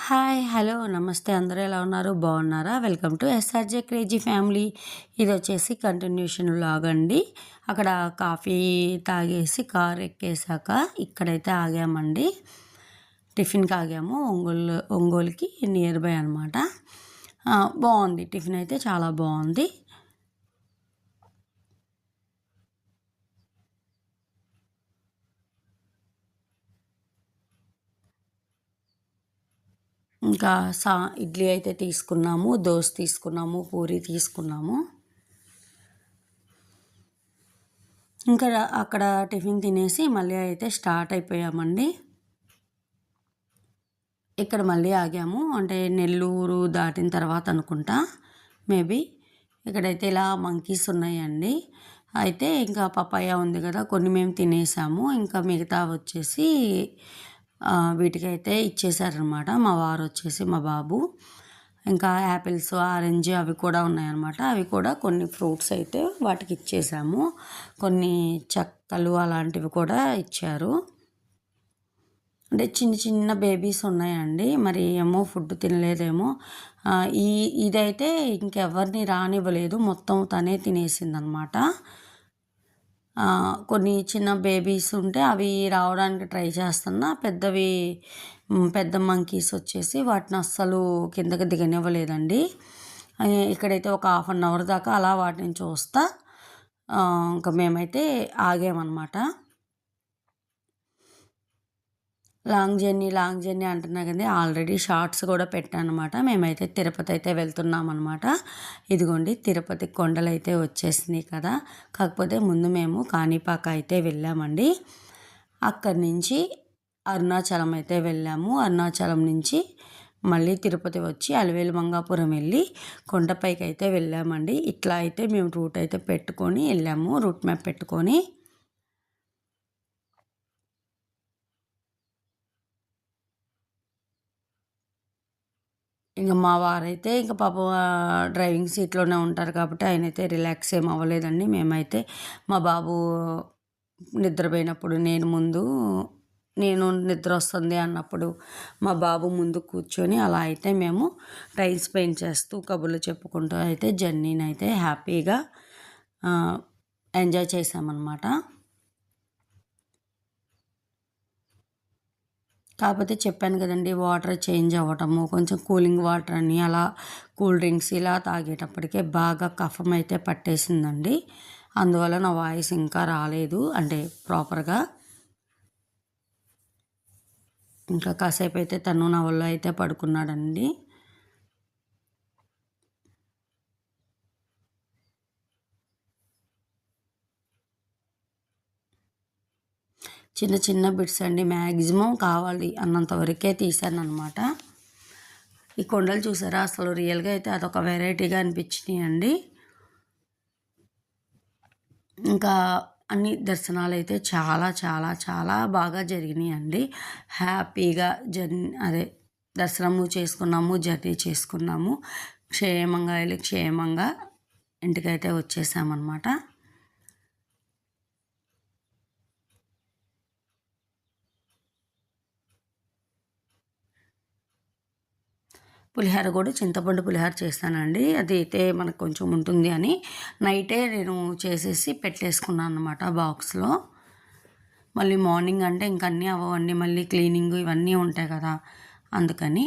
Hi hello నమస్తే అందరూ ఎలా ఉన్నారు బాగున్నారా welcome to SRJ crazy family. ఇది వచ్చేసి కంటిన్యూషన్ వ్లాగ్ అండి. అక్కడ కాఫీ తాగేసి కార్ ఎక్కేసాక ఇక్కడైతే ఆగామండి. టిఫిన్కి ఆగాము. ఒంగోలుకి నియర్ బై అనమాట. బాగుంది, టిఫిన్ అయితే చాలా బాగుంది. ఇంకా ఇడ్లీ అయితే తీసుకున్నాము, దోశ తీసుకున్నాము, పూరి తీసుకున్నాము. ఇంకా అక్కడ టిఫిన్ తినేసి మళ్ళీ అయితే స్టార్ట్ అయిపోయామండి. ఇక్కడ మళ్ళీ ఆగాము, అంటే నెల్లూరు దాటిన తర్వాత అనుకుంటా మేబీ. ఇక్కడైతే ఇలా మంకీస్ ఉన్నాయండి. అయితే ఇంకా పపాయ ఉంది కదా, కొన్ని మేము తినేసాము. ఇంకా మిగతా వచ్చేసి వీటికైతే ఇచ్చేసారనమాట. మా వారు వచ్చేసి మా బాబు. ఇంకా యాపిల్స్, ఆరెంజ్ అవి కూడా ఉన్నాయన్నమాట. అవి కూడా కొన్ని ఫ్రూట్స్ అయితే వాటికి ఇచ్చేసాము. కొన్ని చెక్కలు అలాంటివి కూడా ఇచ్చారు. అంటే చిన్న చిన్న బేబీస్ ఉన్నాయండి. మరి ఏమో ఫుడ్ తినలేదేమో. ఇదైతే ఇంకెవరిని రానివ్వలేదు, మొత్తం తనే తినేసిందనమాట. కొన్ని చిన్న బేబీస్ ఉంటే అవి రావడానికి ట్రై చేస్తున్నా, పెద్ద మంకీస్ వచ్చేసి వాటిని అస్సలు కిందకి దిగనివ్వలేదండి. ఇక్కడైతే ఒక 1/2 అవర్ దాకా అలా వాటిని చూస్తా ఇంకా మేమైతే ఆగామన్నమాట. లాంగ్ జర్నీ అంటున్నా కదా, ఆల్రెడీ షార్ట్స్ కూడా పెట్టాను అనమాట. మేమైతే తిరుపతి అయితే వెళ్తున్నాం అనమాట. ఇదిగోండి తిరుపతి కొండలు అయితే వచ్చేసినాయి కదా. కాకపోతే ముందు మేము కాణిపాక అయితే వెళ్ళామండి. అక్కడి నుంచి అరుణాచలం అయితే వెళ్ళాము. అరుణాచలం నుంచి మళ్ళీ తిరుపతి వచ్చి అలివేలు మంగాపురం వెళ్ళి కొండపైకి అయితే వెళ్ళామండి. ఇట్లా అయితే మేము రూట్ అయితే పెట్టుకొని వెళ్ళాము, రూట్ మ్యాప్ పెట్టుకొని. ఇంక మా వారైతే ఇంక పాపం డ్రైవింగ్ సీట్లోనే ఉంటారు కాబట్టి ఆయనైతే రిలాక్స్ ఏం అవ్వలేదండి. మేమైతే మా బాబు నిద్రపోయినప్పుడు నేను నిద్ర వస్తుంది అన్నప్పుడు మా బాబు ముందు కూర్చొని అలా అయితే మేము టైం స్పెండ్ చేస్తూ కబుర్లు చెప్పుకుంటూ అయితే జర్నీని అయితే హ్యాపీగా ఎంజాయ్ చేసామన్నమాట. కాకపోతే చెప్పాను కదండి, వాటర్ చేంజ్ అవ్వటము, కొంచెం కూలింగ్ వాటర్ అని అలా కూల్ డ్రింక్స్ ఇలా తాగేటప్పటికే బాగా కఫం అయితే పట్టేసిందండి. అందువల్ల నా వాయిస్ ఇంకా రాలేదు, అంటే ప్రాపర్గా. ఇంకా కాసేపు అయితే తను నా వల్ల అయితే పడుకున్నాడండి. చిన్న చిన్న బిట్స్ అండి, మ్యాక్సిమం కావాలి అన్నంత వరకే తీశాను అనమాట. ఈ కొండలు చూసారా, అసలు రియల్గా అయితే అదొక వెరైటీగా అనిపించినాయి అండి. ఇంకా అన్ని దర్శనాలు అయితే చాలా చాలా చాలా బాగా జరిగినాయి అండి. హ్యాపీగా దర్శనము చేసుకున్నాము, జర్నీ చేసుకున్నాము. క్షేమంగా వెళ్ళి క్షేమంగా ఇంటికైతే వచ్చేసామన్నమాట. పులిహోర కూడా చింతపండు పులిహోర చేస్తానండి. అది అయితే మనకు కొంచెం ఉంటుంది అని నైటే నేను చేసేసి పెట్టేసుకున్నాను అనమాట బాక్స్లో. మళ్ళీ మార్నింగ్ అంటే ఇంక అన్నీ అవ్వండి, మళ్ళీ క్లీనింగ్ ఇవన్నీ ఉంటాయి కదా, అందుకని